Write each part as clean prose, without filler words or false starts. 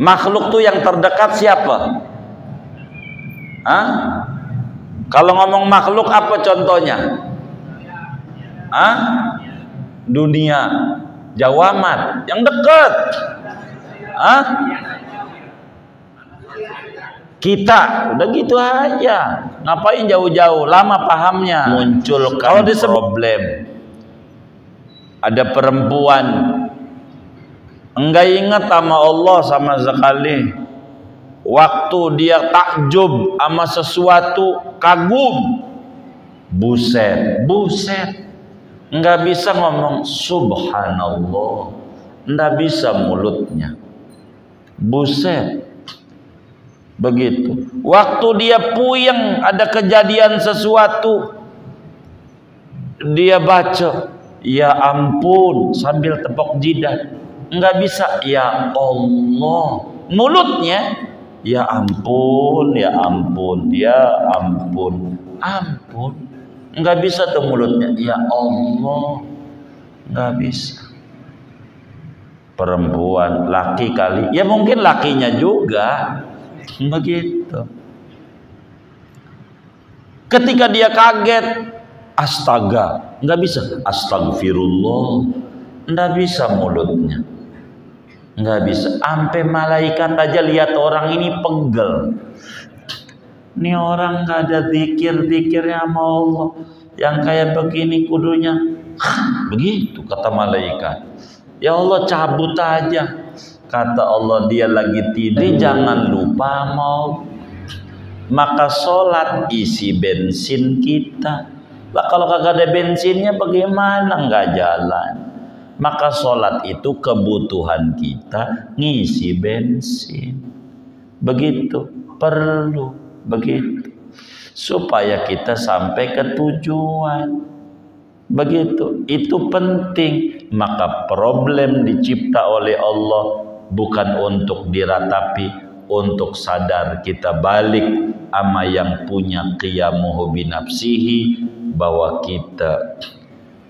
Makhluk tuh yang terdekat siapa? Hah? Kalau ngomong makhluk apa contohnya? Hah? Dunia. Jawamat yang dekat. Hah? Kita udah gitu aja, ngapain jauh-jauh, lama pahamnya. Munculkan kalau problem, ada perempuan enggak ingat sama Allah sama sekali, waktu dia takjub sama sesuatu, kagum, buset, enggak bisa ngomong subhanallah, enggak bisa mulutnya, buset. Begitu. Waktu dia puyeng ada kejadian sesuatu, dia baca ya ampun sambil tepuk jidat. Enggak bisa ya Allah. Mulutnya ya ampun, ya ampun, ya ampun, ampun. Enggak bisa tuh mulutnya ya Allah. Enggak bisa. Perempuan, laki kali. Ya mungkin lakinya juga. Begitu. Ketika dia kaget, astaga, nggak bisa, astagfirullah, nggak bisa mulutnya, nggak bisa. Sampai malaikat aja lihat orang ini pegel. Ini orang nggak ada zikir-zikirnya sama Allah, yang kayak begini kudunya. Begitu kata malaikat. Ya Allah cabut aja. Kata Allah dia lagi tidur, jangan lupa mau. Maka sholat isi bensin kita. Lah kalau kagak ada bensinnya bagaimana, nggak jalan. Maka sholat itu kebutuhan kita ngisi bensin. Begitu, perlu begitu. Supaya kita sampai ke tujuan. Begitu, itu penting. Maka problem dicipta oleh Allah bukan untuk diratapi, untuk sadar kita balik ama yang punya qiyamuhu binafsihi, bahwa kita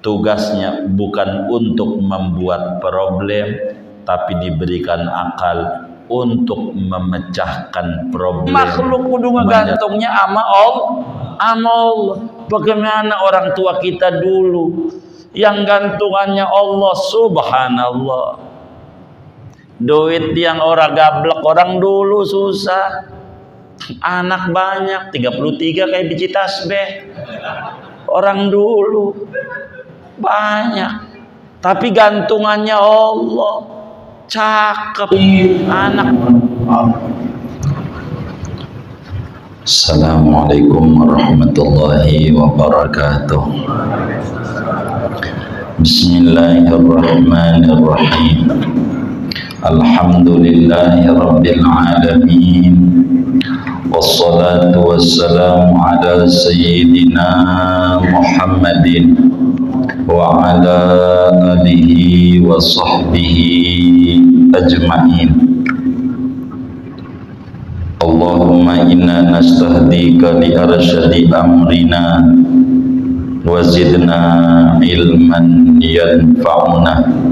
tugasnya bukan untuk membuat problem, tapi diberikan akal untuk memecahkan problem. Makhluk kudu ngegantungnya ama Allah. Bagaimana orang tua kita dulu yang gantungannya Allah, subhanallah. Duit yang orang gablek orang dulu susah. Anak banyak, 33 kayak biji tasbih. Orang dulu banyak. Tapi gantungannya Allah. Cakep anak. Assalamualaikum warahmatullahi wabarakatuh. Bismillahirrahmanirrahim. Alhamdulillahi rabbil alamin. Wassalatu wassalamu ala sayyidina Muhammadin wa ala alihi wa sahbihi ajma'in. Allahumma inna nastahdika li arsyadi amrina wa zidna ilman yanfa'una.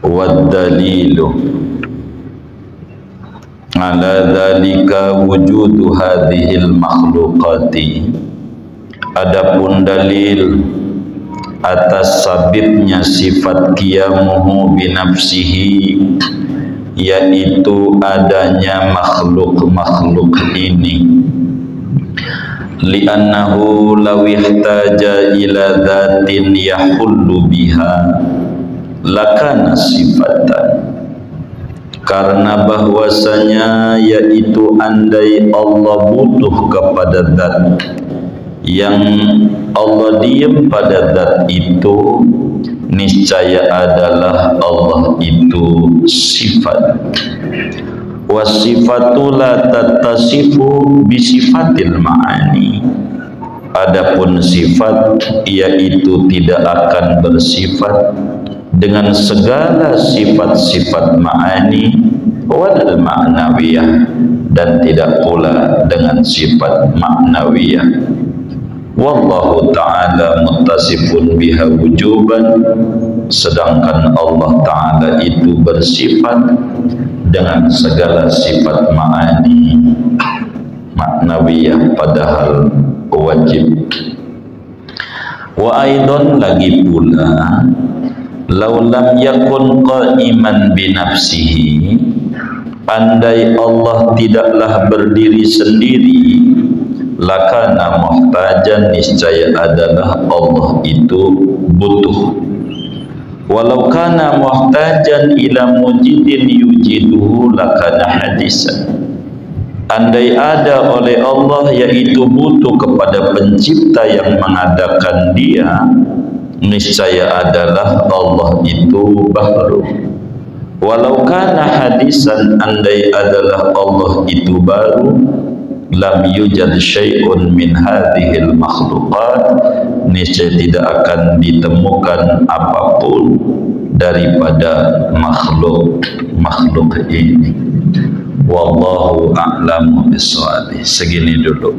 Waddalilu ala dhalika wujudu hadhil makhluqati. Adapun dalil atas sabitnya sifat qiyamuhu binafsihi, yaitu adanya makhluk-makhluk ini. Li'annahu law ihtaja ila dhatin yahullu biha lakana sifatan. Karena bahwasanya yaitu andai Allah butuh kepada zat, yang Allah diem pada zat itu, niscaya adalah Allah itu sifat. Wasifatu la tattasifu bisifatil ma'ani. Adapun sifat yaitu tidak akan bersifat dengan segala sifat-sifat ma'ani wal ma'nawiyah, dan tidak pula dengan sifat ma'nawiyah. wallahu ta'ala muttasifun biha wujuban, sedangkan Allah ta'ala itu bersifat dengan segala sifat ma'ani maknawiyah padahal wajib. Wa aidan lagi pula, law lam yakun qa'iman binafsihi, andai Allah tidaklah berdiri sendiri, lakana muhtajan, niscaya adalah Allah itu butuh. Walau kana muhtajan ila mujidin yujiduhu lakana hadisan, andai ada oleh Allah yaitu butuh kepada pencipta yang mengadakan dia, niscaya adalah Allah itu baru. Walau kana hadisan, andai adalah Allah itu baru, lam yujad syai'un min hadhil makhluqat, niscaya tidak akan ditemukan apapun daripada makhluk ini. Wallahu a'lamu bishawab. Segini dulu.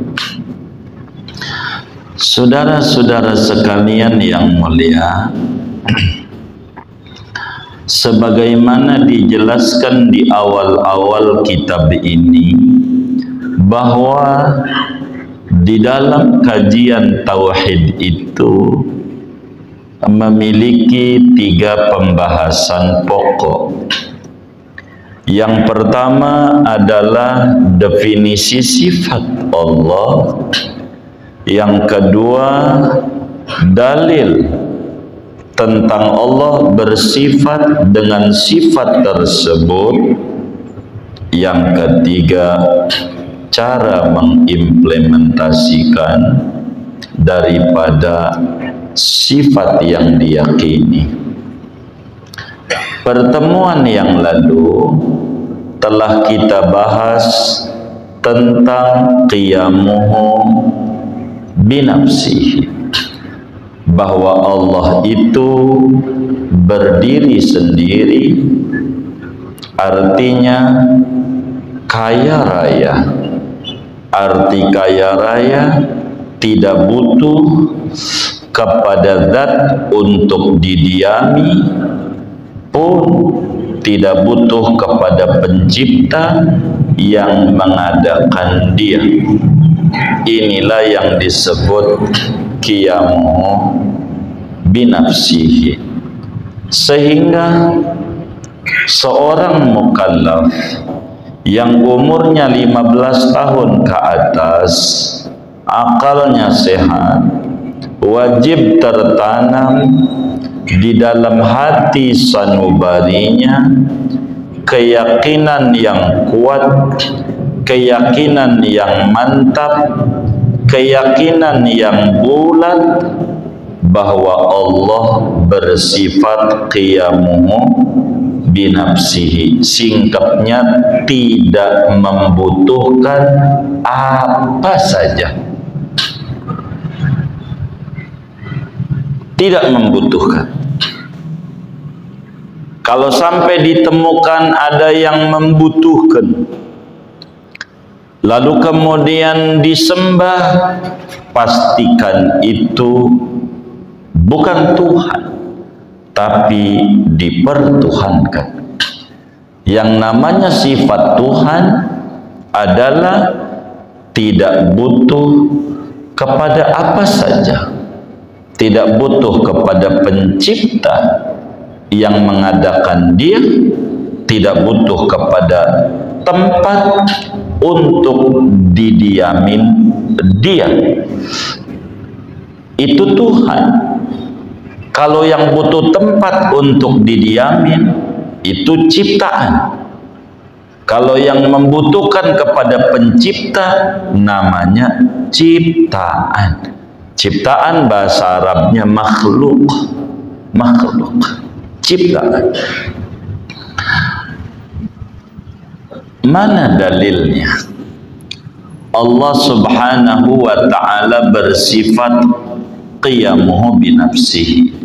Saudara-saudara sekalian yang mulia, sebagaimana dijelaskan di awal-awal kitab ini, bahwa di dalam kajian tauhid itu memiliki 3 pembahasan pokok. Yang pertama adalah definisi sifat Allah. Yang kedua, dalil tentang Allah bersifat dengan sifat tersebut. Yang ketiga, cara mengimplementasikan daripada sifat yang diyakini. Pertemuan yang lalu telah kita bahas tentang qiyamuhu binafsihi, bahwa Allah itu berdiri sendiri, artinya kaya raya. Arti kaya raya tidak butuh kepada zat untuk didiami, pun tidak butuh kepada pencipta yang mengadakan dia. Inilah yang disebut qiyamuhu binafsihi. Sehingga seorang mukallaf yang umurnya 15 tahun ke atas, akalnya sehat, wajib tertanam di dalam hati sanubarinya keyakinan yang kuat, keyakinan yang mantap, keyakinan yang bulat bahwa Allah bersifat qiyamuhu binafsihi. Singkatnya, tidak membutuhkan apa saja. Tidak membutuhkan. Kalau sampai ditemukan ada yang membutuhkan, lalu kemudian disembah, pastikan itu bukan Tuhan, tapi dipertuhankan. Yang namanya sifat Tuhan adalah tidak butuh kepada apa saja, tidak butuh kepada pencipta yang mengadakan dia, tidak butuh kepada tempat untuk didiamin dia. Itu Tuhan. Kalau yang butuh tempat untuk didiamin, itu ciptaan. Kalau yang membutuhkan kepada pencipta, namanya ciptaan. Ciptaan bahasa Arabnya makhluk. Makhluk, ciptaan. Mana dalilnya? Allah subhanahu wa ta'ala bersifat qiyamuhu binafsihi.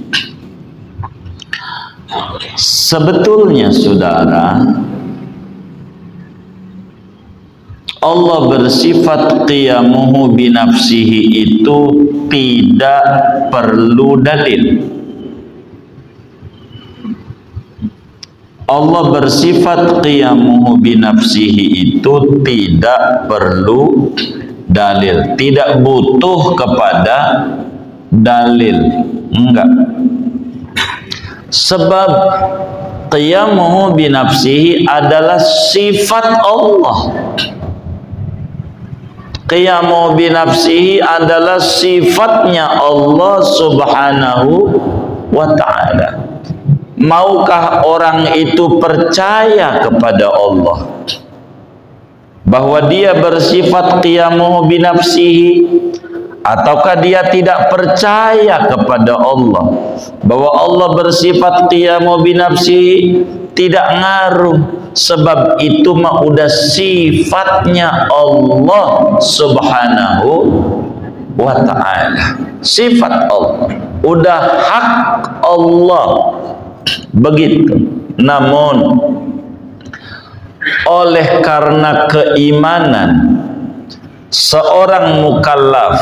Sebetulnya saudara, Allah bersifat qiyamuhu binafsihi itu tidak perlu dalil. Allah bersifat qiyamuhu binafsihi itu tidak perlu dalil, tidak butuh kepada dalil, enggak. Sebab qiyamuhu binafsihi adalah sifat Allah. Qiyamuhu binafsihi adalah sifatnya Allah subhanahu wa ta'ala. Maukah orang itu percaya kepada Allah bahwa dia bersifat qiyamuhu binafsihi, ataukah dia tidak percaya kepada Allah bahwa Allah bersifat qiyamuhu binafsihi? Tidak ngaruh, sebab itu mah udah sifatnya Allah subhanahu wa ta'ala. Sifat Allah, udah hak Allah, begitu. Namun oleh karena keimanan seorang mukallaf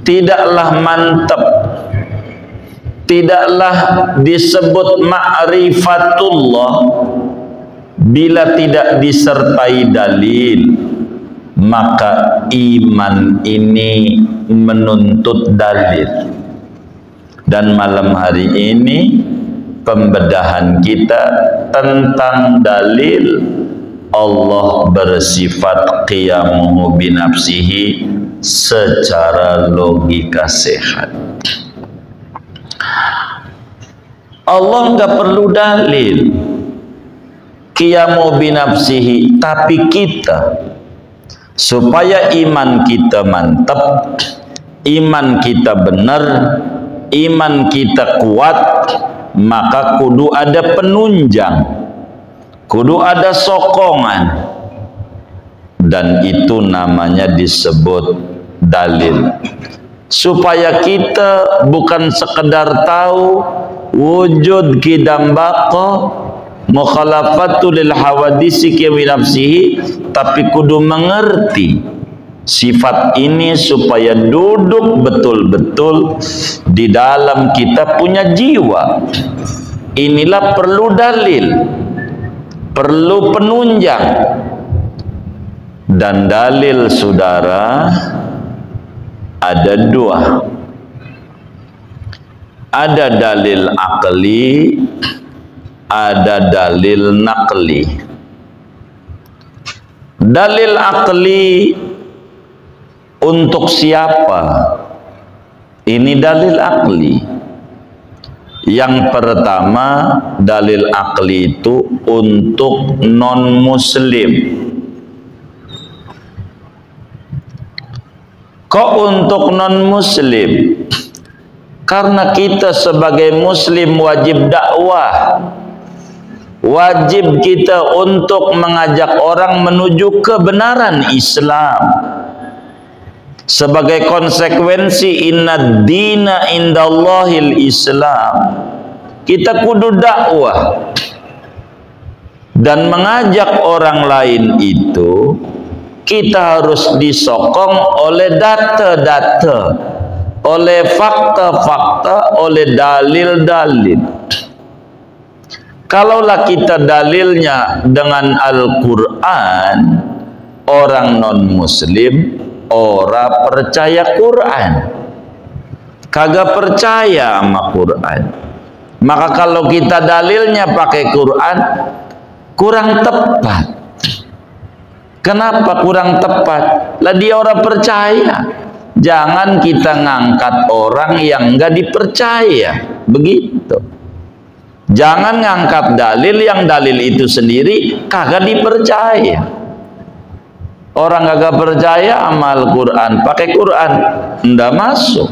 tidaklah mantap, tidaklah disebut ma'rifatullah bila tidak disertai dalil, maka iman ini menuntut dalil. Dan malam hari ini pembedahan kita tentang dalil Allah bersifat qiyamuhu binafsihi secara logika sehat. Allah enggak perlu dalil qiyamuhu binafsihi, tapi kita supaya iman kita mantap, iman kita benar, iman kita kuat, maka kudu ada penunjang, kudu ada sokongan, dan itu namanya disebut dalil. Supaya kita bukan sekedar tahu wujud kidam baqa mukhalafatul lil hawadisi ki nafsihi, tapi kudu mengerti sifat ini supaya duduk betul-betul di dalam kita punya jiwa. Inilah perlu dalil, perlu penunjang. Dan dalil, saudara, ada dua. Ada dalil akli, ada dalil nakli. Dalil akli untuk siapa? Ini dalil akli. Yang pertama, dalil akli itu untuk non-muslim. Kok untuk non-muslim? Karena kita sebagai muslim wajib dakwah. Wajib kita untuk mengajak orang menuju kebenaran Islam. Sebagai konsekuensi inna dina indallahil Islam, kita kudu dakwah dan mengajak orang lain itu. Kita harus disokong oleh data-data, oleh fakta-fakta, oleh dalil-dalil. Kalaulah kita dalilnya dengan Al-Quran, orang non-muslim ora percaya Quran, kagak percaya sama Quran. Maka kalau kita dalilnya pakai Quran, kurang tepat. Kenapa kurang tepat? Lah dia orang percaya. Jangan kita ngangkat orang yang enggak dipercaya, begitu. Jangan ngangkat dalil yang dalil itu sendiri kagak dipercaya. Orang kagak percaya sama Al-Quran, pakai Quran, enggak masuk.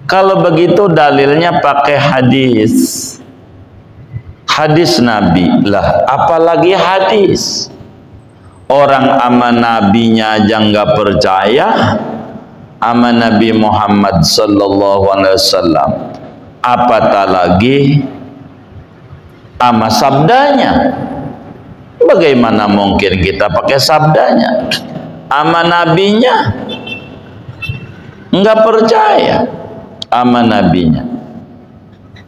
Kalau begitu dalilnya pakai hadis. Hadis Nabi lah, apalagi hadis. Orang ama nabinya aja nggak percaya, ama Nabi Muhammad sallallahu alaihi wasallam, apatah lagi ama sabdanya. Bagaimana mungkin kita pakai sabdanya? Ama nabinya enggak percaya ama nabinya.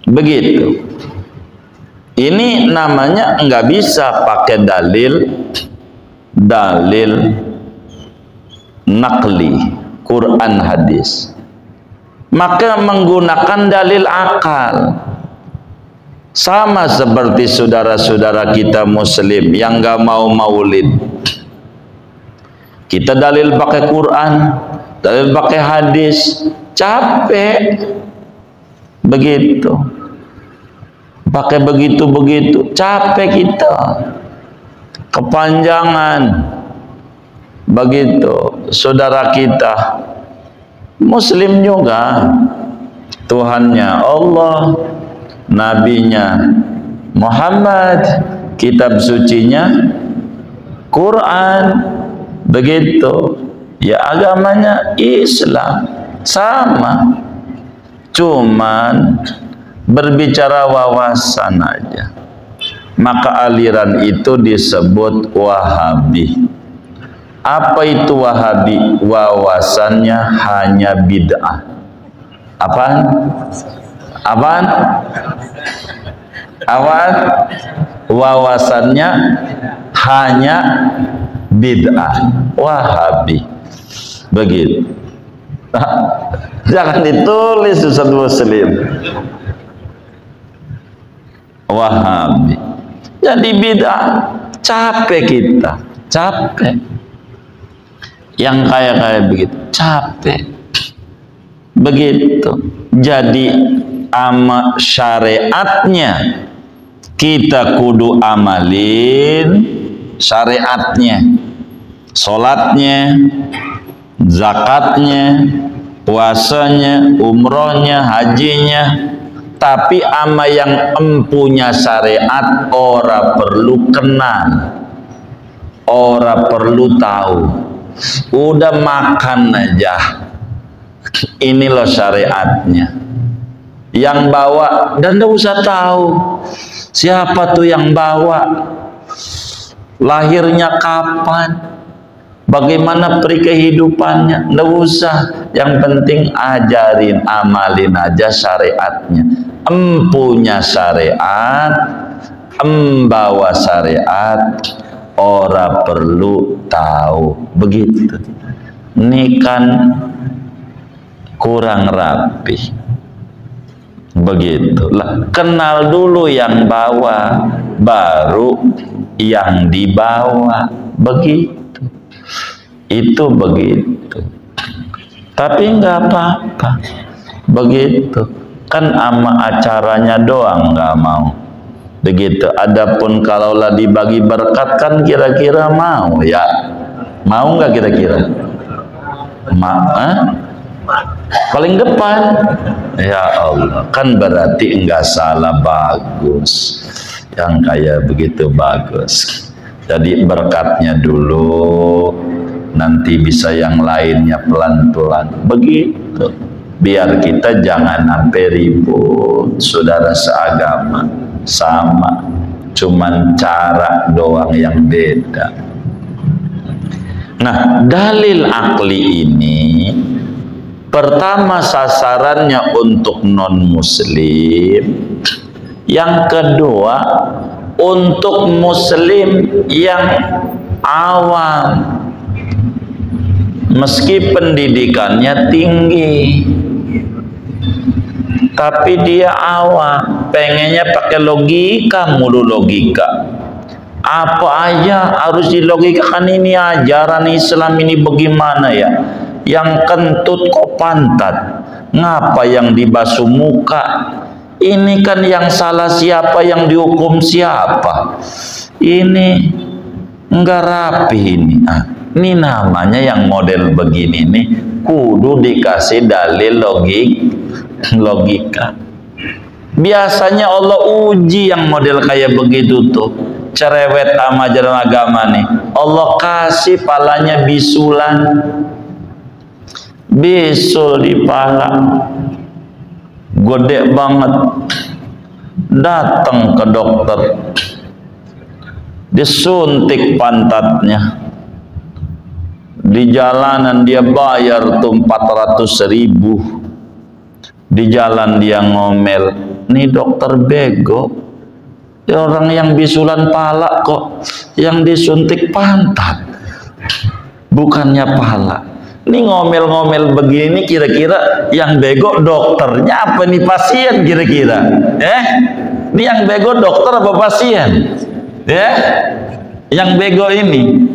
Begitu. Ini namanya enggak bisa pakai dalil naqli, Quran hadis. Maka menggunakan dalil akal. Sama seperti saudara-saudara kita muslim yang enggak mau maulid. Kita dalil pakai Quran, dalil pakai hadis, capek. Begitu. Pakai begitu-begitu, capek kita. Kepanjangan. Begitu. Saudara kita muslim juga. Tuhannya Allah, nabinya Muhammad, kitab sucinya Quran. Begitu. Ya agamanya Islam. Sama. Cuman berbicara wawasan aja. Maka aliran itu disebut Wahabi. Apa itu Wahabi? Wawasannya hanya bid'ah. Apaan? Apaan? Apaan? Wawasannya hanya bid'ah. Wahabi. Begitu. Jangan ditulis Ustaz Muslim. Wahabi. Jadi bid'ah. Capek kita. Capek. Yang kayak begitu. Capek. Begitu. Jadi ama syariatnya kita kudu amalin syariatnya, salatnya, zakatnya, puasanya, umrohnya, hajinya. Tapi ama yang empunya syariat ora perlu kenal, ora perlu tahu, udah makan aja. Ini loh syariatnya. Yang bawa dan tidak usah tahu siapa tuh yang bawa, lahirnya kapan, bagaimana peri kehidupannya, tidak usah. Yang penting ajarin, amalin aja syariatnya. Empunya syariat, embawa syariat, ora perlu tahu. Begitu. Ini kan kurang rapi. Begitulah. Kenal dulu yang bawa, baru yang dibawa. Begitu. Itu begitu. Tapi enggak apa-apa. Begitu. Kan ama acaranya doang enggak mau. Begitu. Adapun kalaulah dibagi berkat kan kira-kira mau ya. Mau enggak kira-kira? Paling depan. Ya Allah, kan berarti enggak salah, bagus. Yang kayak begitu bagus. Jadi berkatnya dulu, nanti bisa yang lainnya pelan-pelan. Begitu. Biar kita jangan sampai ribut. Saudara seagama sama, cuman cara doang yang beda. Nah, dalil akli ini pertama sasarannya untuk non-muslim, yang kedua untuk muslim yang awam, meski pendidikannya tinggi tapi dia awam, pengennya pakai logika mulu. Logika apa aja harus dilogikakan. Ini ajaran Islam ini bagaimana ya? Yang kentut kok pantat, ngapa yang dibasuh muka? Ini kan yang salah siapa, yang dihukum siapa? Ini enggak rapi ini. Ini namanya yang model begini nih kudu dikasih dalil logika. Biasanya Allah uji yang model kayak begitu tuh, cerewet sama ajaran agama nih. Allah kasih palanya bisulan. Bisul di pala gede banget, datang ke dokter, disuntik pantatnya. Di jalanan dia bayar tuh 400.000. Di jalan dia ngomel, nih dokter bego, orang yang bisulan pala kok yang disuntik pantat, bukannya pala. Ini ngomel-ngomel begini, kira-kira yang bego dokternya apa nih pasien kira-kira? Ini yang bego dokter apa pasien? Yang bego ini,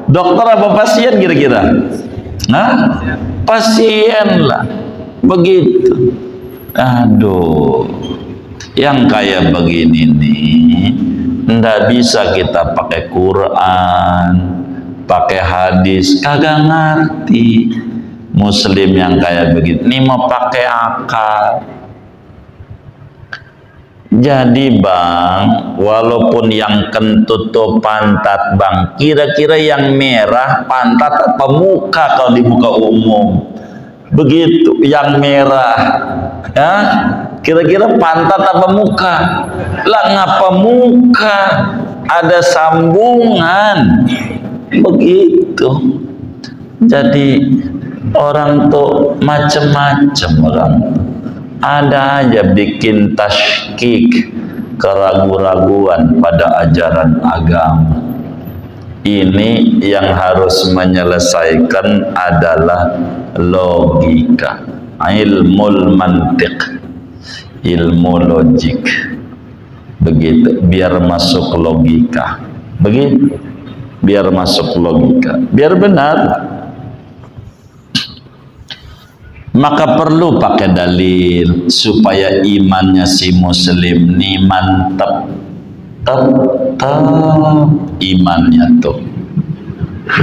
dokter apa pasien kira-kira? Pasien lah. Begitu. Aduh, yang kayak begini nih ndak bisa kita pakai Quran, pakai hadis, kagak ngerti. Muslim yang kayak begitu nih mau pakai akal. Jadi bang, walaupun yang kentut tuh pantat bang, kira-kira yang merah pantat apa muka kalau di muka umum? Begitu, yang merah, kira-kira pantat apa muka? Lah ngapa muka? Ada sambungan, begitu. Jadi orang tuh macem-macem orang. Ada aja bikin tasykik, keraguan-raguan pada ajaran agama. Ini yang harus menyelesaikan adalah logika, ilmu mantiq, ilmu logik. Begitu, biar masuk logika. Begitu, biar masuk logika, biar benar. Maka perlu pakai dalil supaya imannya si muslim ini mantap. Tetap imannya tuh.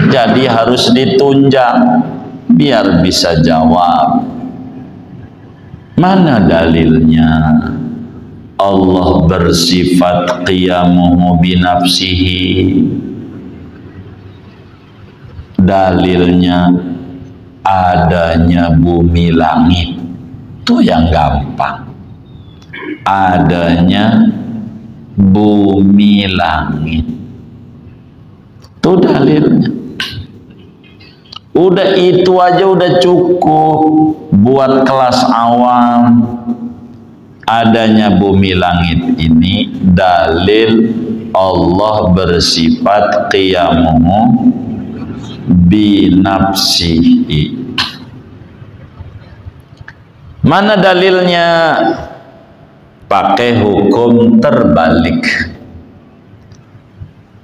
Jadi harus ditunjang biar bisa jawab. Mana dalilnya? Allah bersifat qiyamuhu binafsihi. Dalilnya adanya bumi langit. Itu yang gampang. Adanya bumi langit, itu dalilnya. Udah itu aja udah cukup buat kelas awam. Adanya bumi langit ini dalil Allah bersifat qiyamuhu binafsihi. Mana dalilnya? Pakai hukum terbalik.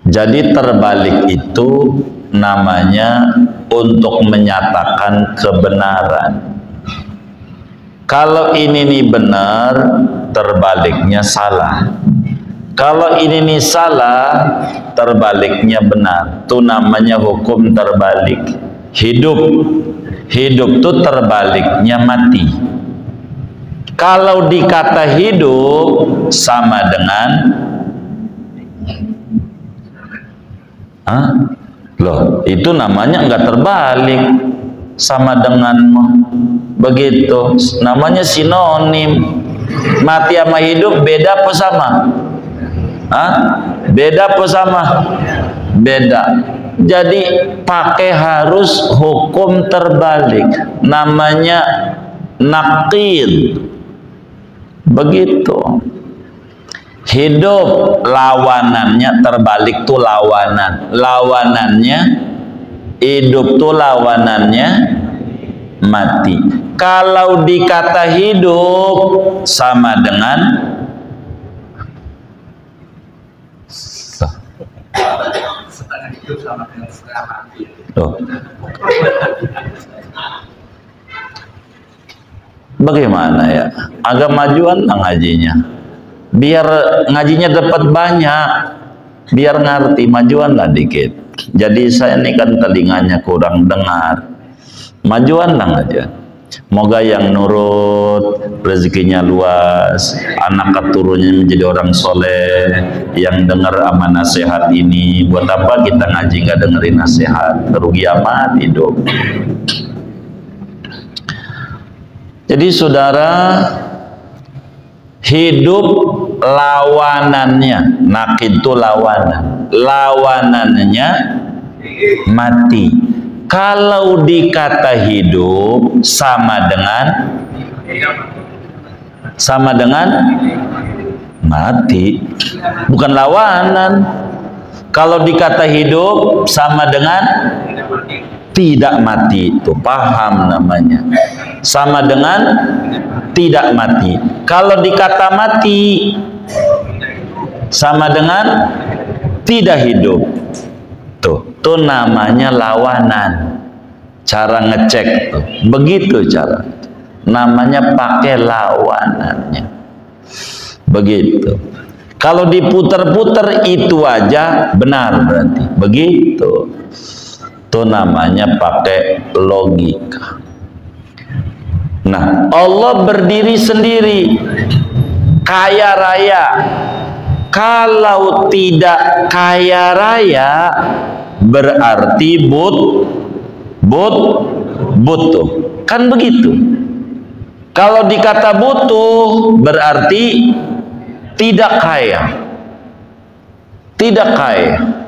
Jadi terbalik itu namanya untuk menyatakan kebenaran. Kalau ini nih benar, terbaliknya salah. Kalau ini nih salah, terbaliknya benar. Itu namanya hukum terbalik. Hidup tuh terbaliknya mati. Kalau dikata hidup sama dengan loh, itu namanya enggak terbalik, sama dengan begitu, namanya sinonim. Mati sama hidup beda apa sama? Beda apa sama? Beda. Jadi pakai harus hukum terbalik, namanya naqid. Begitu. Hidup lawanannya terbalik tuh lawanan. Lawanannya hidup tuh lawanannya mati. Kalau dikata hidup sama dengan setengah hidup sama dengan setengah mati. Bagaimana ya? Agak majuan lah ngajinya. Biar ngajinya dapat banyak, biar ngerti, majuan lah dikit. Jadi saya ini kan telinganya kurang dengar, majuan lah ngajian. Moga yang nurut rezekinya luas, anak keturunannya menjadi orang soleh, yang dengar sama nasihat ini. Buat apa kita ngaji nggak dengerin nasihat? Rugi amat hidup. Jadi saudara, hidup lawanannya, nakid itu lawanan, lawanannya mati. Kalau dikata hidup sama dengan mati, bukan lawanan. Kalau dikata hidup sama dengan tidak mati, itu paham namanya. Sama dengan tidak mati. Kalau dikata mati sama dengan tidak hidup. Tuh namanya lawanan. Cara ngecek tuh. Begitu cara. Namanya pakai lawanannya. Begitu. Kalau diputer-puter itu aja benar berarti. Begitu. Itu namanya pakai logika. Nah, Allah berdiri sendiri, kaya raya. Kalau tidak kaya raya, berarti butuh. Kan begitu. Kalau dikata butuh, berarti tidak kaya. Tidak kaya.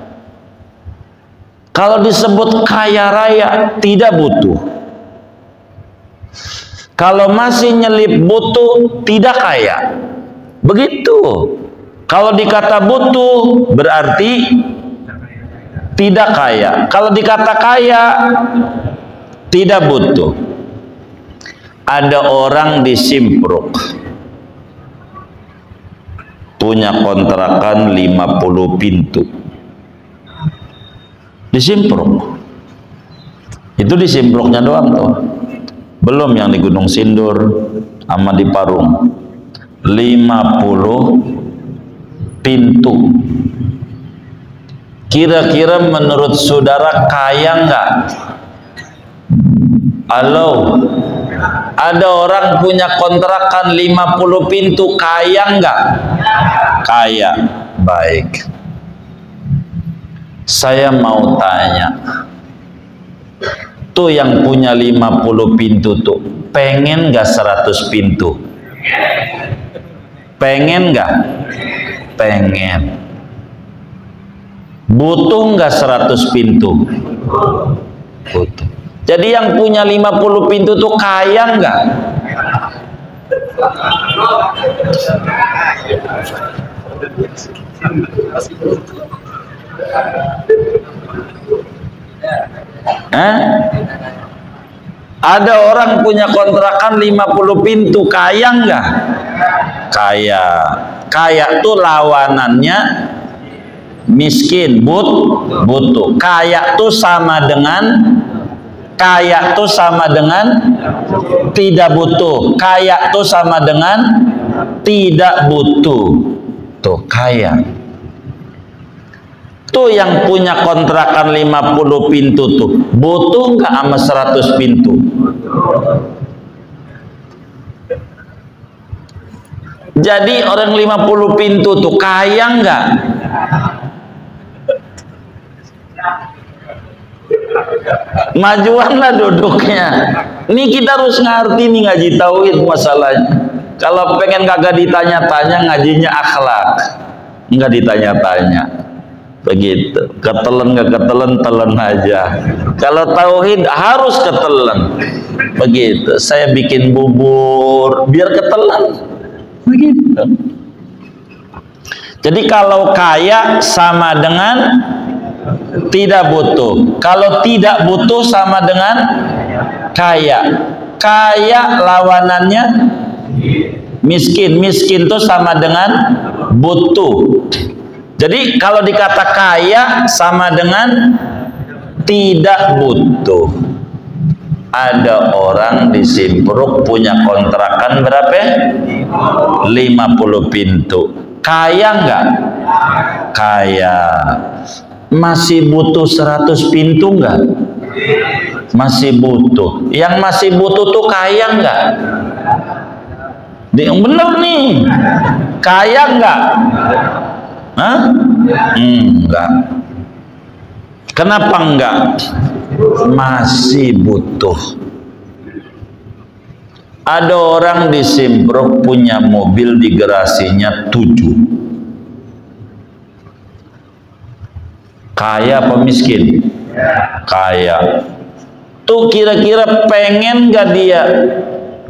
Kalau disebut kaya raya, tidak butuh. Kalau masih nyelip butuh, tidak kaya. Begitu. Kalau dikata butuh, berarti tidak kaya. Kalau dikata kaya, tidak butuh. Ada orang di Simpruk, punya kontrakan 50 pintu. Di Simpruk. Itu di Simpruknya doang tuh. Belum yang di Gunung Sindur sama di Parung. 50 pintu. Kira-kira menurut saudara kaya enggak? Halo. Ada orang punya kontrakan 50 pintu, kaya enggak? Kaya. Baik. Saya mau tanya, tuh yang punya 50 pintu tuh pengen gak 100 pintu? Pengen gak? Pengen. Butuh gak 100 pintu? Butuh. Jadi yang punya 50 pintu tuh kaya gak? Ada orang punya kontrakan 50 pintu, kaya enggak? Kaya. Kaya tuh lawanannya miskin, butuh. Kaya tuh sama dengan tidak butuh. Kaya tuh sama dengan tidak butuh. Tuh kaya. Tuh yang punya kontrakan 50 pintu tuh butuh nggak sama 100 pintu? Jadi orang 50 pintu tuh kaya nggak? Majuanlah duduknya. Ini kita harus ngerti nih ngaji tauhid masalahnya. Kalau pengen kagak ditanya-tanya, ngajinya akhlak, nggak ditanya-tanya. Begitu. Ketelen nggak ketelen, telen aja. Kalau tauhid harus ketelen. Begitu. Saya bikin bubur biar ketelen. Begitu. Jadi kalau kaya sama dengan tidak butuh. Kalau tidak butuh sama dengan kaya. Kaya lawanannya miskin. Miskin itu sama dengan butuh. Jadi kalau dikata kaya sama dengan tidak butuh. Ada orang di Simpruk punya kontrakan berapa? 50 pintu. Kaya enggak? Kaya. Masih butuh 100 pintu enggak? Masih butuh. Yang masih butuh tuh kaya enggak? Yang bener nih. Kaya enggak? Hah? Enggak. Kenapa enggak? Masih butuh. Ada orang di Simpruk punya mobil di garasinya 7. Kaya apa miskin? Kaya. Tuh kira-kira pengen gak dia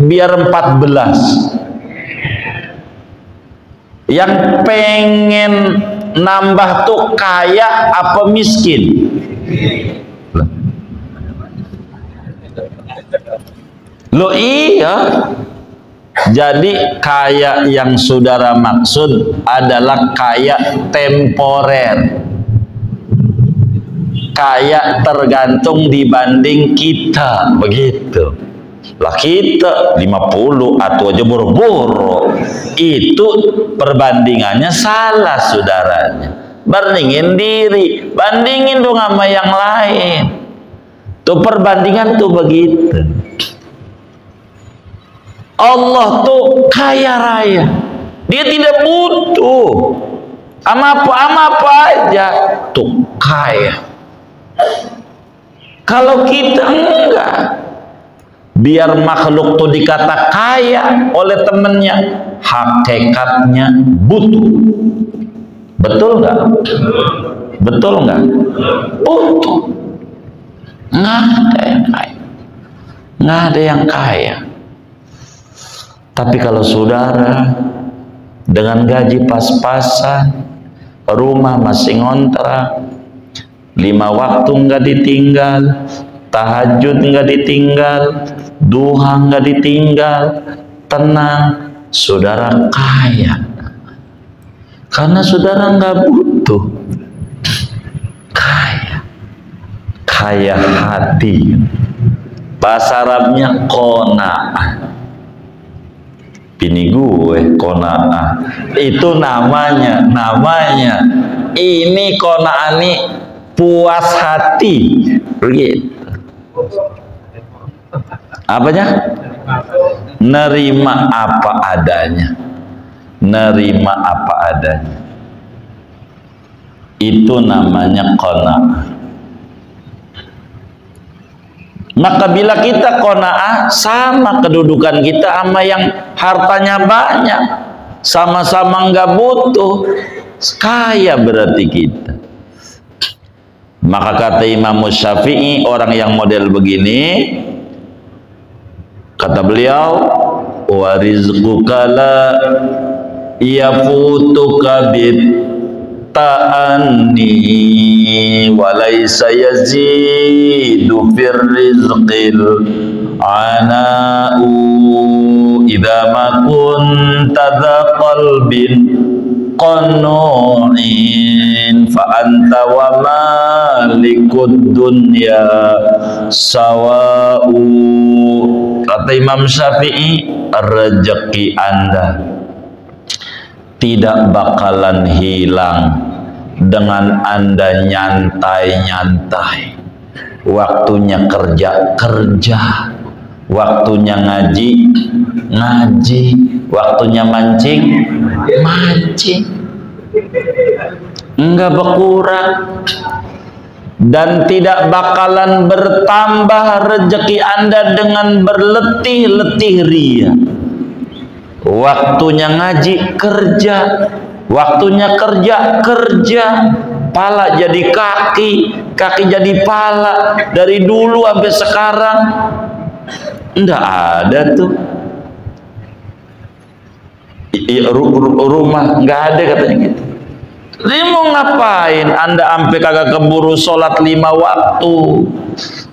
biar 14? Yang pengen nambah tuh kaya apa miskin? Loh iya. Jadi kaya yang saudara maksud adalah kaya temporer. Kaya tergantung dibanding kita, begitu. Lah kita 50 atau aja boro-boro. Itu perbandingannya salah saudaranya. Bandingin diri, bandingin dong sama yang lain. Tuh perbandingan tuh begitu. Allah tuh kaya raya. Dia tidak butuh ama apa aja. Tuh kaya. Kalau kita enggak. Biar makhluk tuh dikata kaya oleh temennya, hakikatnya butuh. Betul nggak? Betul nggak? Butuh. Nggak ada yang kaya. Nggak ada yang kaya. Tapi kalau saudara dengan gaji pas-pasan, rumah masih ngontrak, 5 waktu nggak ditinggal, tahajud nggak ditinggal, duha nggak ditinggal, tenang, saudara kaya. Karena saudara nggak butuh. Kaya. Kaya hati. Bahasa Arabnya qanaah. Bini gue qanaah. Itu namanya ini qanaah nih puas hati. Begitu. Apanya? Nerima apa adanya. Nerima apa adanya. Itu namanya qanaah. Maka bila kita qanaah, sama kedudukan kita sama yang hartanya banyak, sama-sama nggak butuh, kaya berarti kita. Maka kata Imam Syafi'i, orang yang model begini, kata beliau, wa rizquka la yafutuka bit ta'anni walaysa yazidu fir rizqil ana'u idza ma kunta dha qalbin qanu'in fa anta wa malikud dunya sawa'u. Kata Imam Syafi'i, rezeki Anda tidak bakalan hilang dengan Anda nyantai-nyantai. Waktunya kerja, waktunya ngaji, waktunya mancing, enggak berkurang. Dan tidak bakalan bertambah rezeki Anda dengan berletih-letih ria. Waktunya ngaji, kerja. Waktunya kerja. Pala jadi kaki jadi pala. Dari dulu sampai sekarang enggak ada tuh. Rumah enggak ada katanya gitu. Ini mau ngapain? Anda sampai kagak keburu sholat 5 waktu,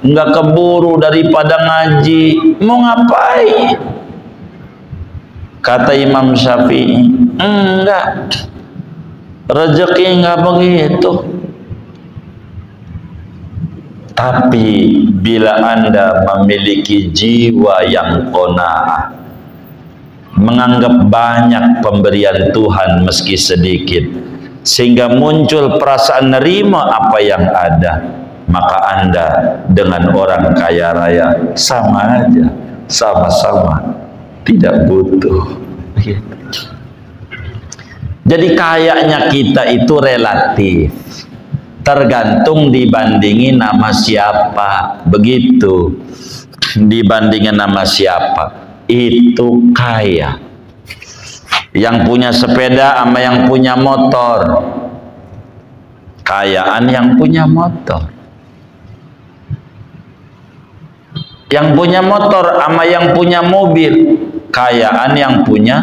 enggak keburu daripada ngaji, mau ngapain? Kata Imam Syafi'i, enggak, rezeki enggak begitu. Tapi bila Anda memiliki jiwa yang qanaah, menganggap banyak pemberian Tuhan meski sedikit, sehingga muncul perasaan nerima apa yang ada, maka Anda dengan orang kaya raya sama aja, sama-sama tidak butuh. Jadi kayanya kita itu relatif, tergantung dibandingin nama siapa, begitu. Dibandingin nama siapa. itu kaya. Yang punya sepeda sama yang punya motor, kayaan yang punya motor. Yang punya motor sama yang punya mobil, kayaan yang punya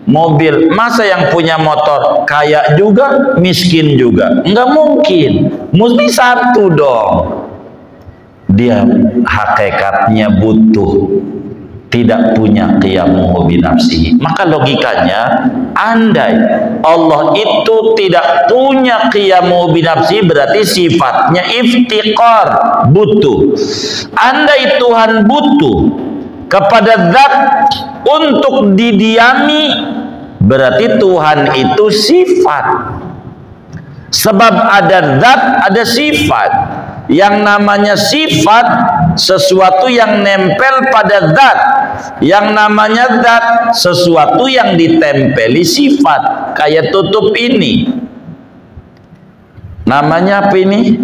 mobil. Masa yang punya motor kaya juga, miskin juga? Enggak mungkin. Mesti satu dong. Dia hakikatnya butuh, tidak punya qiyamuhu binafsihi. Maka logikanya, andai Allah itu tidak punya qiyamuhu binafsihi, berarti sifatnya iftiqar, butuh. Andai Tuhan butuh kepada zat untuk didiami, berarti Tuhan itu sifat. Sebab ada zat, ada sifat. Yang namanya sifat sesuatu yang nempel pada zat. Yang namanya zat sesuatu yang ditempeli sifat. Kayak tutup ini, namanya apa ini?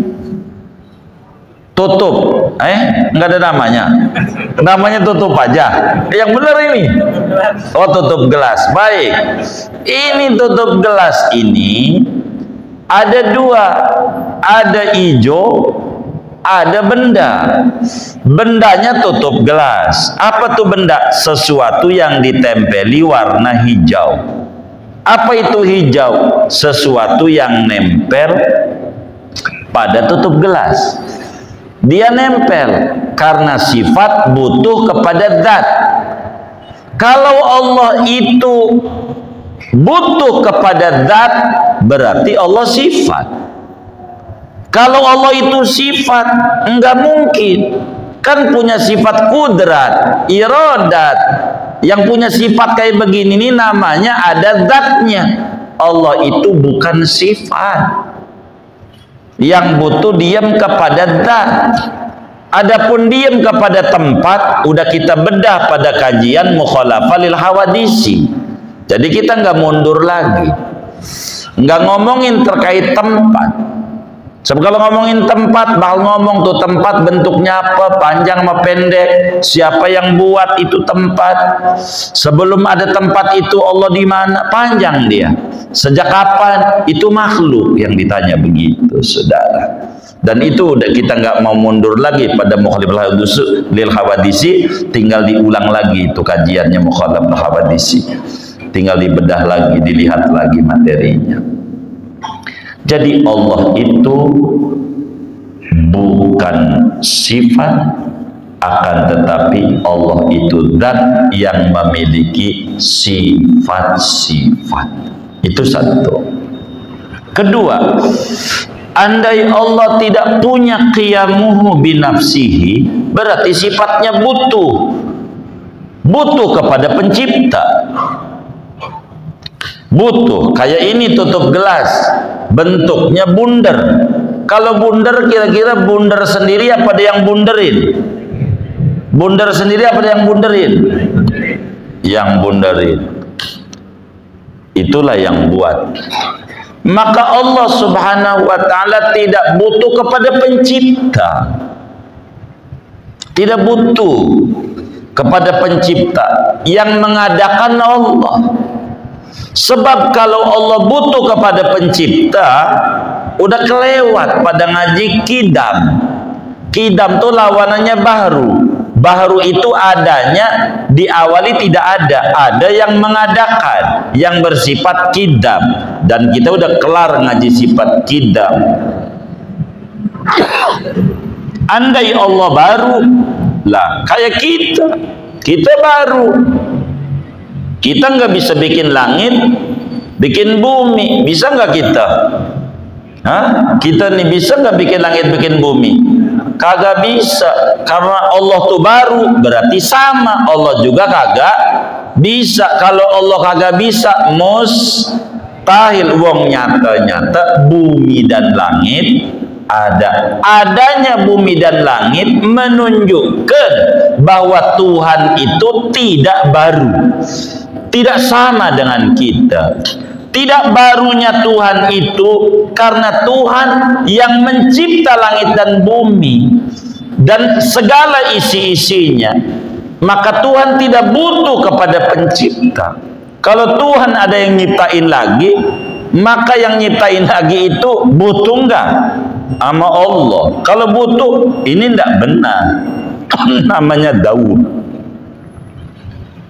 Tutup. Nggak ada namanya. Namanya tutup aja. Yang benar ini. Oh, tutup gelas. Baik. Ini tutup gelas ini ada dua. Ada hijau, ada benda. Bendanya tutup gelas. Apa tuh benda? Sesuatu yang ditempeli warna hijau. Apa itu hijau? Sesuatu yang nempel pada tutup gelas. Dia nempel karena sifat butuh kepada zat. Kalau Allah itu butuh kepada zat, berarti Allah sifat. Kalau Allah itu sifat, enggak mungkin. Kan punya sifat kudrat, iradat. Yang punya sifat kayak begini ini namanya ada zatnya. Allah itu bukan sifat. Yang butuh diam kepada zat. Adapun diam kepada tempat, udah kita bedah pada kajian mukhalafah lil hawadisi. Jadi kita nggak mundur lagi. Nggak ngomongin terkait tempat. Sebab kalau ngomongin tempat, bakal ngomong tuh tempat bentuknya apa, panjang sama pendek, siapa yang buat itu tempat. Sebelum ada tempat itu Allah di mana? Panjang dia. Sejak kapan? Itu makhluk yang ditanya begitu, saudara. Dan itu udah kita nggak mau mundur lagi pada mukhalafah lil hawadisi, tinggal diulang lagi itu kajiannya mukhalafah lil hawadisi. Tinggal dibedah lagi, dilihat lagi materinya. Jadi Allah itu bukan sifat, akan tetapi Allah itu zat yang memiliki sifat-sifat. Itu satu. Kedua, andai Allah tidak punya qiyamuhu binafsihi, berarti sifatnya butuh. Butuh kepada pencipta. Butuh. Kayak ini tutup gelas, bentuknya bundar. Kalau bundar, kira-kira bundar sendiri apa ada yang bunderin? Bundar sendiri apa ada yang bunderin? Yang bunderin. Itulah yang buat. Maka Allah subhanahu wa ta'ala tidak butuh kepada pencipta. Tidak butuh kepada pencipta. Yang mengadakan Allah. Sebab kalau Allah butuh kepada pencipta, udah kelewat pada ngaji kidam. Kidam itu lawanannya baru. Baru itu adanya diawali tidak ada. Ada yang mengadakan, yang bersifat kidam. Dan kita udah kelar ngaji sifat kidam. Andai Allah baru, lah kayak kita baru. Kita nggak bisa bikin langit, bikin bumi, bisa nggak kita? Kita nih bisa nggak bikin langit, bikin bumi? Kagak bisa, karena Allah tuh baru, berarti sama. Allah juga kagak bisa. Kalau Allah kagak bisa, mustahil. Wong nyata-nyata bumi dan langit ada. Adanya bumi dan langit menunjukkan bahwa Tuhan itu tidak baru. Tidak sama dengan kita. Tidak barunya Tuhan itu karena Tuhan yang mencipta langit dan bumi dan segala isi-isinya. Maka Tuhan tidak butuh kepada pencipta. Kalau Tuhan ada yang nyiptain lagi, maka yang nyiptain lagi itu butuh enggak sama Allah? Kalau butuh, ini enggak benar. Namanya Daud.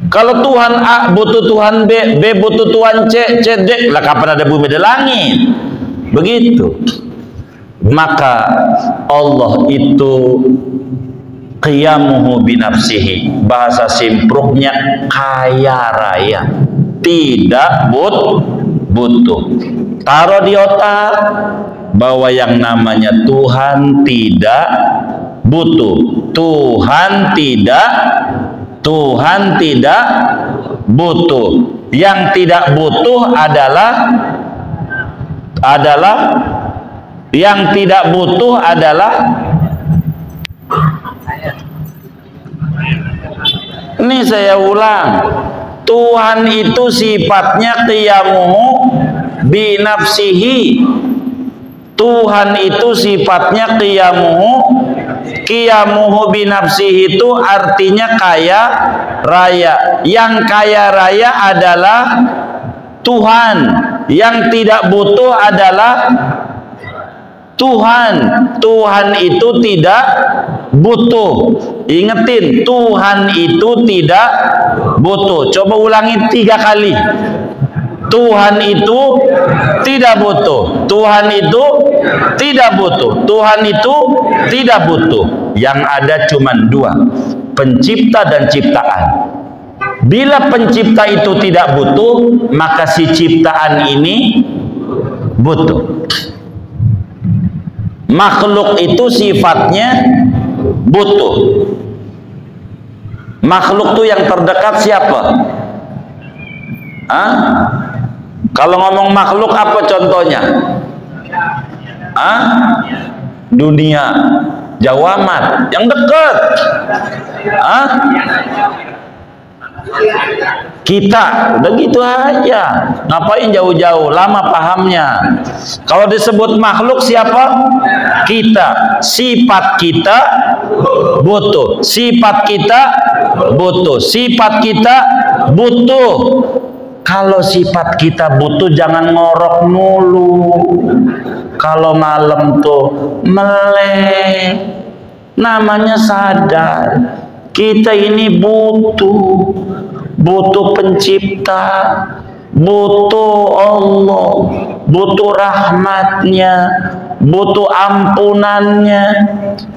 Kalau Tuhan A butuh Tuhan B, B butuh Tuhan C, C D, lah kapan ada bumi dan langit? Begitu. Maka Allah itu qiyamuhu binafsihi, bahasa simpruknya kaya raya, tidak butuh. Taruh di otak bahwa yang namanya Tuhan tidak butuh. Tuhan tidak butuh. Yang tidak butuh adalah ini saya ulang, Tuhan itu sifatnya qiyamuhu binafsihi. Tuhan itu sifatnya qiyamuhu binafsihi, itu artinya kaya raya. Yang kaya raya adalah Tuhan, yang tidak butuh adalah Tuhan. Tuhan itu tidak butuh. Ingetin, Tuhan itu tidak butuh. Coba ulangi 3 kali. Tuhan itu tidak butuh. Tuhan itu tidak butuh. Tuhan itu tidak butuh. Yang ada cuma 2, pencipta dan ciptaan. Bila pencipta itu tidak butuh, maka si ciptaan ini butuh. Makhluk itu sifatnya butuh. Makhluk itu yang terdekat siapa? Kalau ngomong makhluk apa contohnya? Dunia. Jawa amat. Yang dekat. Kita, udah gitu aja. Ngapain jauh-jauh? Lama pahamnya. Kalau disebut makhluk siapa? Kita. Sifat kita butuh. Sifat kita butuh. Sifat kita butuh. Kalau sifat kita butuh, jangan ngorok mulu. Kalau malam tuh melek, namanya sadar. Kita ini butuh pencipta, butuh Allah, butuh rahmatnya, butuh ampunannya.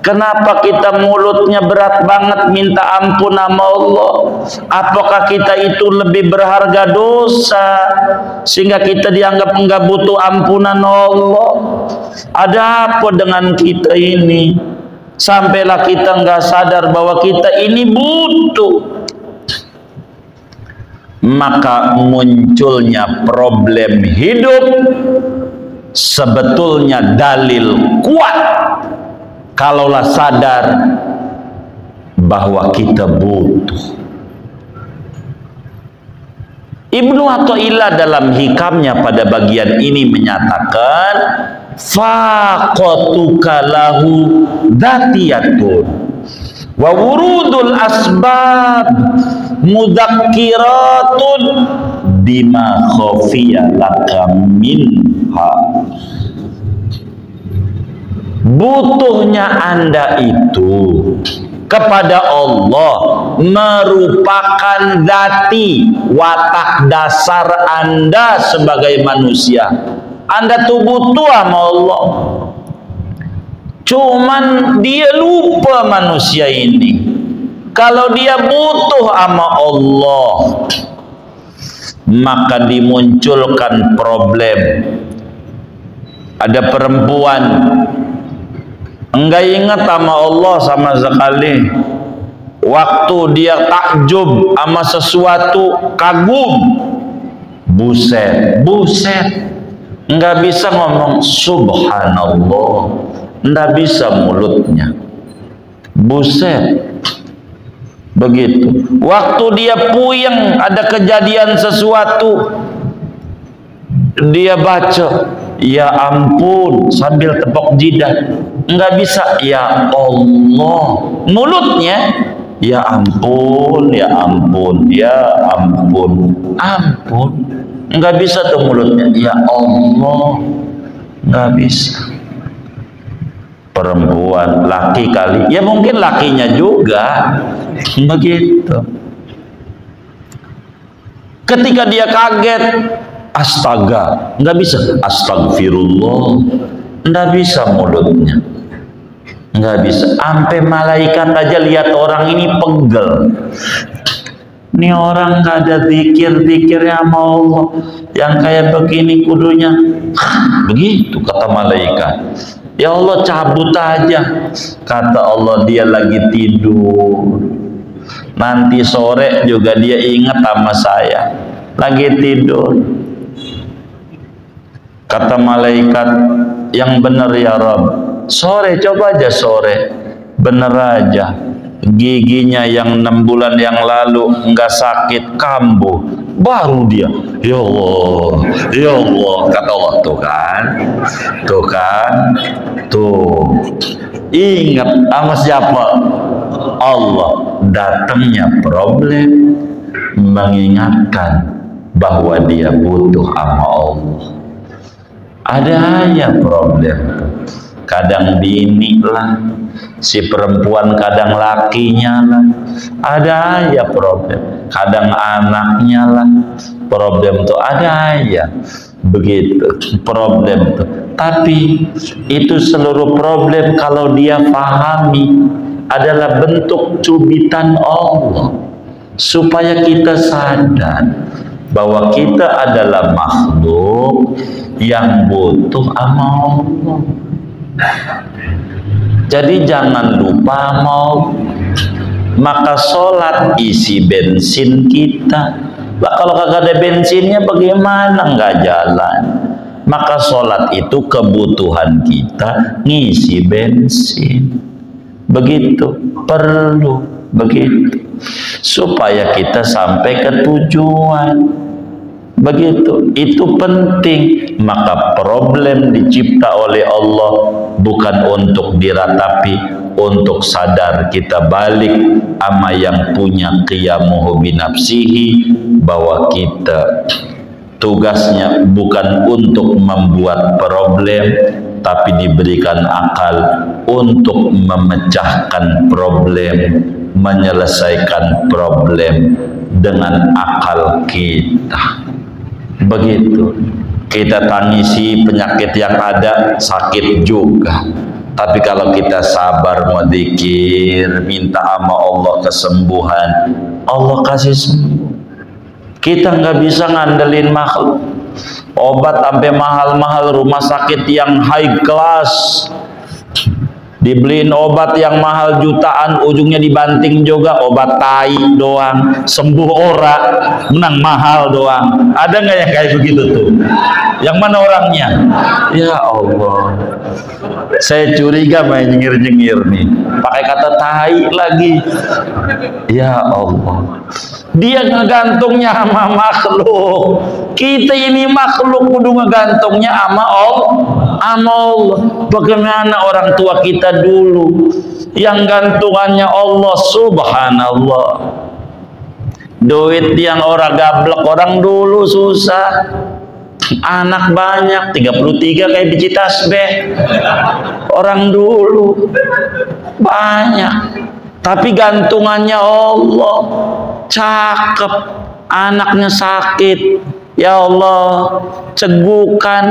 Kenapa kita mulutnya berat banget minta ampun sama Allah? Apakah kita itu lebih berharga dosa sehingga kita dianggap enggak butuh ampunan Allah? Ada apa dengan kita ini? Sampailah kita enggak sadar bahwa kita ini butuh. Maka munculnya problem hidup sebetulnya dalil kuat kalaulah sadar bahwa kita butuh. Ibnu Athaillah dalam hikamnya pada bagian ini menyatakan faqatuka lahu dzatiyatun wa wurudul asbab mudzakiratun bima khafiya laka minha. Butuhnya Anda itu kepada Allah merupakan dzati, watak dasar Anda sebagai manusia. Anda tuh butuh sama Allah. Cuman dia lupa manusia ini. Kalau dia butuh sama Allah, maka dimunculkan problem. Ada perempuan enggak ingat sama Allah sama sekali. Waktu dia takjub sama sesuatu, kagum, buset, enggak bisa ngomong subhanallah, enggak bisa mulutnya, buset. Begitu. Waktu dia puyeng ada kejadian sesuatu, dia baca ya ampun sambil tepuk jidat, enggak bisa ya Allah. Mulutnya Ya ampun, ya ampun, ya ampun, ampun. Nggak bisa tuh mulutnya. Ya Allah, nggak bisa. Perempuan, laki kali, ya mungkin lakinya juga begitu. Ketika dia kaget, astaga, nggak bisa. Astagfirullah, nggak bisa mulutnya. Nggak bisa. Sampai malaikat aja lihat orang ini pegel. Ini orang nggak ada zikir-zikirnya sama Allah. Yang kayak begini kudunya. Begitu kata malaikat. Ya Allah, cabut aja. Kata Allah, dia lagi tidur. Nanti sore juga dia ingat sama saya. Lagi tidur. Kata malaikat, yang benar ya Rabb. Sore, coba aja sore, bener aja, giginya yang 6 bulan yang lalu nggak sakit, kambuh, baru dia, ya Allah, ya Allah, kata Allah, tuh kan, ingat sama siapa? Allah. Datangnya problem mengingatkan bahwa dia butuh sama Allah. Ada aja problem. Kadang bini lah, si perempuan kadang lakinya lah, ada aja problem. Kadang anaknya lah, problem tuh ada aja. Begitu problem tuh. Tapi itu seluruh problem kalau dia pahami adalah bentuk cubitan Allah supaya kita sadar bahwa kita adalah makhluk yang butuh sama Allah. Jadi jangan lupa mau, maka sholat isi bensin kita. Lah kalau kagak ada bensinnya bagaimana, nggak jalan? Maka sholat itu kebutuhan kita ngisi bensin. Begitu, perlu begitu supaya kita sampai ke tujuan. Begitu, itu penting. Maka problem dicipta oleh Allah bukan untuk diratapi, untuk sadar kita balik ama yang punya qiyamuhu binafsihi, bahwa kita tugasnya bukan untuk membuat problem, tapi diberikan akal untuk memecahkan problem, menyelesaikan problem dengan akal kita. Begitu, kita tangisi penyakit yang ada, sakit juga. Tapi kalau kita sabar medzikir, minta sama Allah kesembuhan, Allah kasih sembuh. Kita nggak bisa ngandelin makhluk. Obat sampai mahal-mahal, rumah sakit yang high class, dibeliin obat yang mahal jutaan, ujungnya dibanting juga. Obat tai doang, sembuh ora, menang mahal doang. Ada nggak yang kayak begitu tuh? Yang mana orangnya? Ya Allah, saya curiga main nyengir-nyengir nih, pakai kata tai lagi. Ya Allah, dia ngegantungnya sama makhluk. Kita ini makhluk kudu ngegantungnya sama Allah. Bagaimana orang tua kita dulu yang gantungannya Allah, subhanallah. Duit yang orang gablek, orang dulu susah, anak banyak, 33 kayak biji tasbih. Orang dulu banyak, tapi gantungannya Allah. Cakep, anaknya sakit, ya Allah, cegukan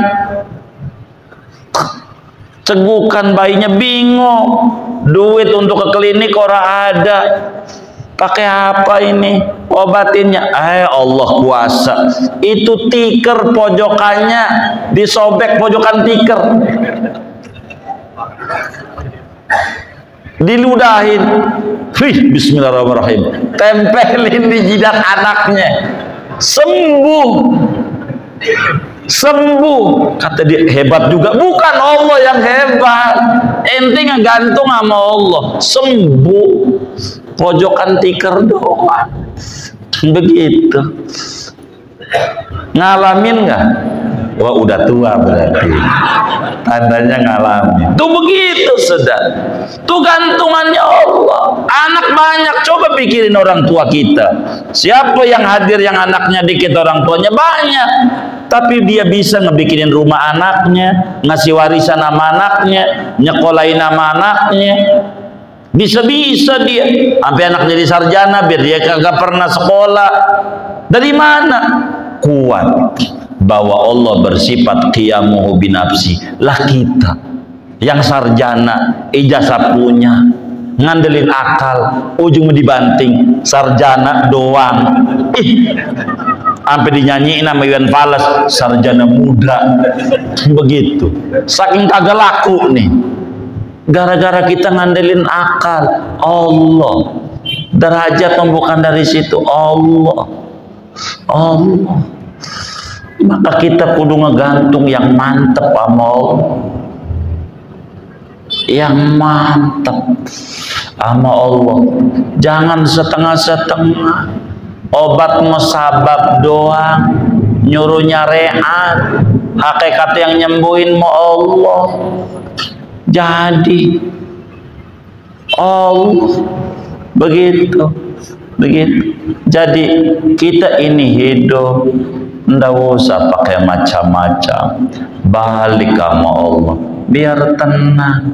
bayinya bingung, duit untuk ke klinik orang ada, pakai apa ini obatinnya? Allah kuasa. Itu tiker pojokannya disobek, pojokan tiker diludahin, bismillahirrahmanirrahim, tempelin di jidat anaknya, sembuh. Kata dia, hebat juga. Bukan Allah yang hebat, ente ngegantung sama Allah, sembuh. Pojokan tiker doang. Begitu. Ngalamin nggak? Wah, udah tua berarti. Tandanya ngalami. Tuh begitu sudah. Tuh gantungannya Allah. Anak banyak, coba pikirin orang tua kita. Siapa yang hadir yang anaknya dikit, orang tuanya banyak. Tapi dia bisa ngebikinin rumah anaknya, ngasih warisan nama anaknya, nyekolahin nama anaknya. Bisa-bisa dia sampai anak jadi sarjana biar dia kagak pernah sekolah. Dari mana? Kuat bahwa Allah bersifat qiyamuhu binafsi. Lah kita yang sarjana, ijazah punya, ngandelin akal, ujung dibanting, sarjana doang. Sampai dinyanyiin nama Iwan Fals, sarjana muda. Begitu. Saking kagak laku nih. Gara-gara kita ngandelin akal, Allah. Derajat bukan dari situ, Allah. Maka kita kudu ngegantung yang mantep sama Allah. Yang mantep sama Allah. Jangan setengah-setengah. Obat musabab doang, nyuruhnya rehat. Hakikat yang nyembuhin mau Allah. Jadi Allah begitu. Jadi kita ini hidup ndak usah pakai macam-macam, balik sama Allah biar tenang.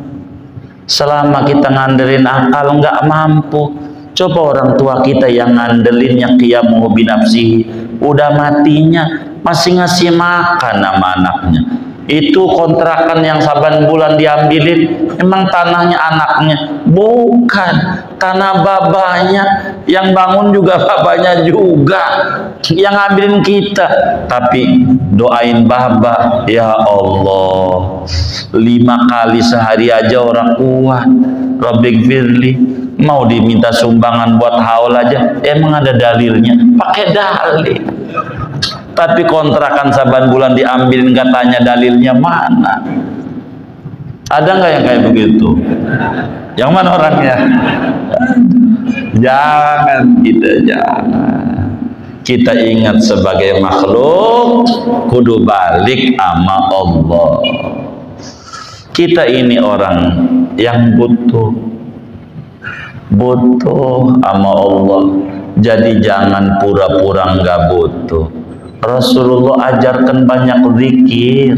Selama kita ngandelin akal nggak mampu, coba orang tua kita yang ngandelinnya qiyamuhu binafsihi, udah matinya masih ngasih makan sama anaknya. Itu kontrakan yang saban bulan diambilin, emang tanahnya anaknya? Bukan, tanah babanya. Yang bangun juga babanya juga, yang ngambilin kita. Tapi doain baba, ya Allah, 5 kali sehari aja orang kuat. Rabbighfirli, mau diminta sumbangan buat haul aja, emang ada dalilnya? Pakai dalil. Tapi kontrakan saban bulan diambilin, nggak tanya dalilnya mana. Ada nggak yang kayak begitu? Yang mana orangnya? Jangan, jangan. Kita ingat sebagai makhluk kudu balik sama Allah. Kita ini orang yang butuh sama Allah. Jadi jangan pura-pura nggak butuh. Rasulullah ajarkan banyak zikir.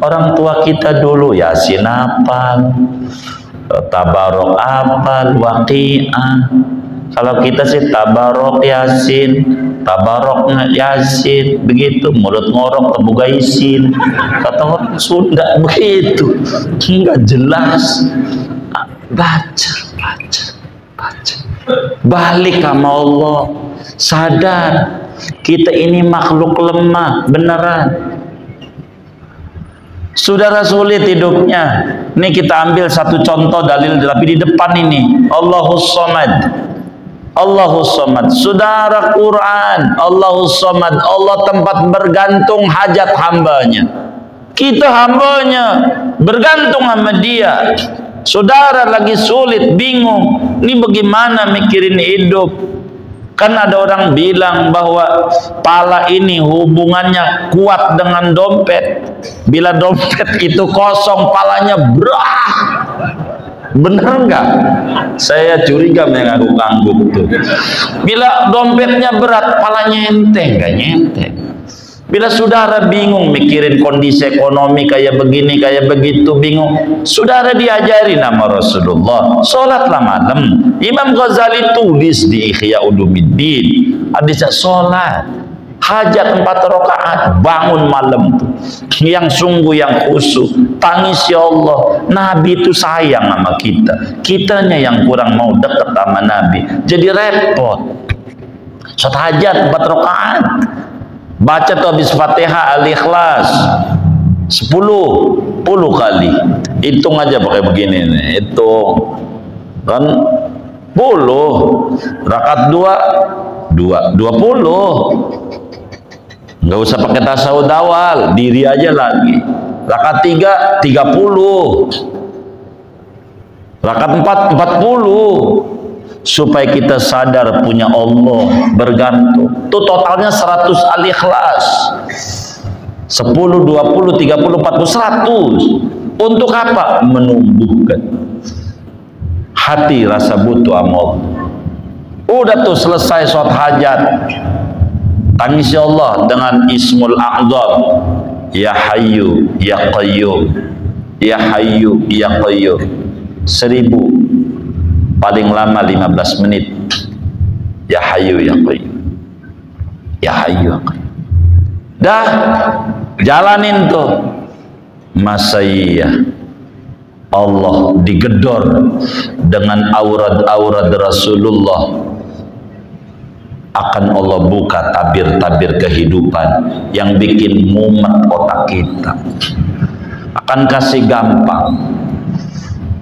Orang tua kita dulu Yasin hafal, Tabarok hafal, Waqiah. Kalau kita sih Tabarok Yasin, Tabarok Yasin, begitu. Mulut ngorok terbuka isin. Kata orang Sunda begitu, nggak jelas. Baca. Balik sama Allah. Sadar kita ini makhluk lemah beneran. Saudara sulit hidupnya. Ini kita ambil satu contoh dalil tapi di depan ini. Allahus Samad. Allahus Samad. Saudara Quran, Allahus Samad. Allah tempat bergantung hajat hambanya. Kita hambanya bergantung sama Dia. Saudara lagi sulit, bingung. Ini bagaimana mikirin hidup? Kan ada orang bilang bahwa pala ini hubungannya kuat dengan dompet. Bila dompet itu kosong, palanya brah. Bener nggak? Saya curiga mengangguk-angguk tuh. Bila dompetnya berat, palanya enteng, nggak nyenteng. Bila saudara bingung mikirin kondisi ekonomi kayak begini, kayak begitu, bingung, saudara diajari nama Rasulullah, sholatlah malam. Imam Ghazali tulis di Ihya Ulumuddin, hadisnya sholat, hajat 4 rakaat, bangun malam tuh, yang sungguh, yang khusyuk, tangis ya Allah. Nabi itu sayang sama kita, kitanya yang kurang mau dekat sama Nabi, jadi repot. Sholat hajat 4 rakaat. Baca tuh habis Fatihah Al-Ikhlas 10 kali. Hitung aja pakai begini nih. Hitung. Kan 10. Rakaat 2 20. Enggak usah pakai tasawuf awal, diri aja lagi. Rakaat 3 30. Rakaat 4 40. Supaya kita sadar punya Allah, bergantung. Itu totalnya 100 Al-Ikhlas. 10, 20, 30, 40, 100. Untuk apa? Menumbuhkan hati rasa butuh amal. Udah tuh selesai sholat hajat, tangis ya Allah dengan Ismul A'zam, Ya Hayyu Ya Qayyum, Ya Hayyu Ya Qayyum, 1000, paling lama 15 menit. Ya Hayyu Ya Qayyum, Ya Hayyu Ya Qayyum. Dah jalanin tuh. Masa iya Allah digedor dengan aurat-aurat Rasulullah, akan Allah buka tabir-tabir kehidupan yang bikin mumet otak kita. Akan kasih gampang,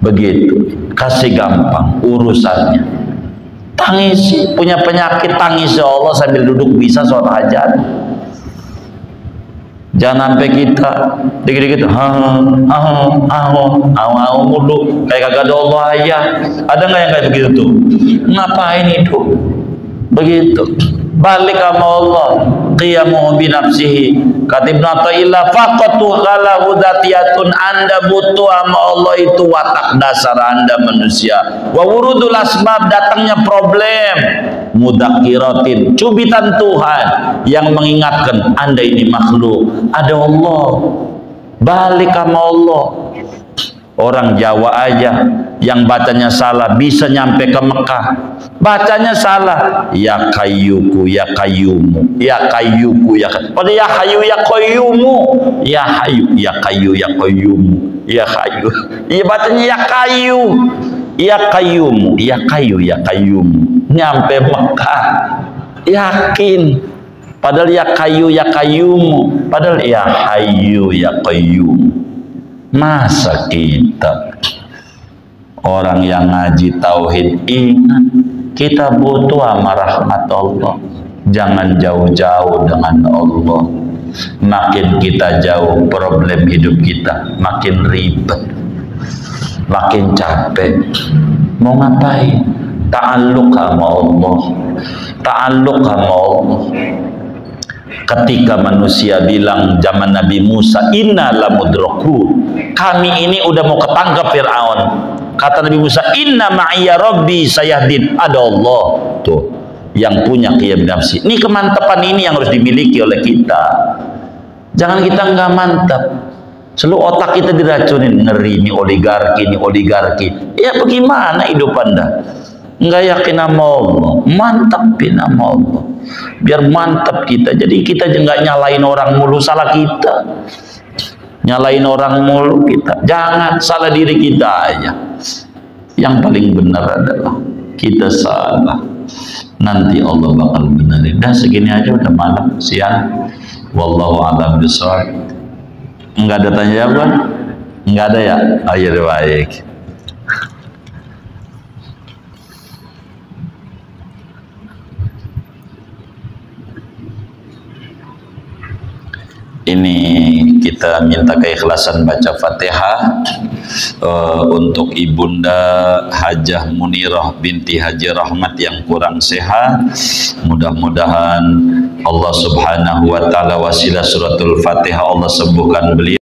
begitu, kasih gampang urusannya. Tangis, punya penyakit tangis ya Allah sambil duduk bisa sholat hajat. Jangan sampai kita dikit-dikit mulu kayak kagak ada Allah aja. Ada nggak yang kayak begitu tuh? Ngapain itu? Begitu. Balik sama Allah, qiyamu bi nafsihi. Kata Ibnu Athaillah, faqatu qala hudatiyatun, Anda butuh sama Allah itu watak dasar Anda manusia. Wa wurudul asbab, datangnya problem. Mudakiratin, cubitan Tuhan yang mengingatkan Anda ini makhluk, ada Allah. Balik sama Allah. Orang Jawa aja yang bacanya salah bisa nyampe ke Mekah. Bacanya salah, ya kayyuku ya kayyumu, ya kayyuku ya kayyumu. Pada ya hayyu ya qayyumu, ya hayyu ya kayyu ya qayyumu, ya hayyu. Iya bacanya ya kayyu, ya qayyumu, ya kayyu ya qayyumu. Nyampe Mekah yakin. Padahal ya kayyu ya qayyumu, padahal ya hayyu ya qayyumu. Masa kita orang yang ngaji tauhid ingat kita butuh sama rahmat Allah. Jangan jauh-jauh dengan Allah. Makin kita jauh problem hidup kita makin ribet, makin capek. Mau ngapain? Ta'alluq sama Allah, ta'alluq sama Allah. Ketika manusia bilang zaman Nabi Musa, inna lamudrakun, kami ini udah mau ketangkap Fir'aun. Kata Nabi Musa, inna ma'iyya rabbi sayahdin, ada Allah tuh yang punya qiyam nafsi. Ini kemantapan ini yang harus dimiliki oleh kita. Jangan kita nggak mantap, selalu otak kita diracunin, ngeri ini oligarki, ini oligarki. Ya bagaimana hidup Anda? Nggak yakin sama Allah, mantapin sama Allah, biar mantap kita. Jadi kita nggak nyalain orang mulu, salah kita. Nyalain orang mulu kita, jangan, salah diri kita aja. Yang paling benar adalah kita salah, nanti Allah bakal benerin. Dan segini aja udah malam, siang. Wallahu a'lam bishawab. Nggak ada tanya jawaban? Nggak ada ya? Oh iya, baik. Ini kita minta keikhlasan baca Fatihah untuk Ibunda Hajah Munirah binti Haji Rahmat yang kurang sehat. Mudah-mudahan Allah Subhanahu wa taala wasilah suratul Fatihah Allah sembuhkan beliau.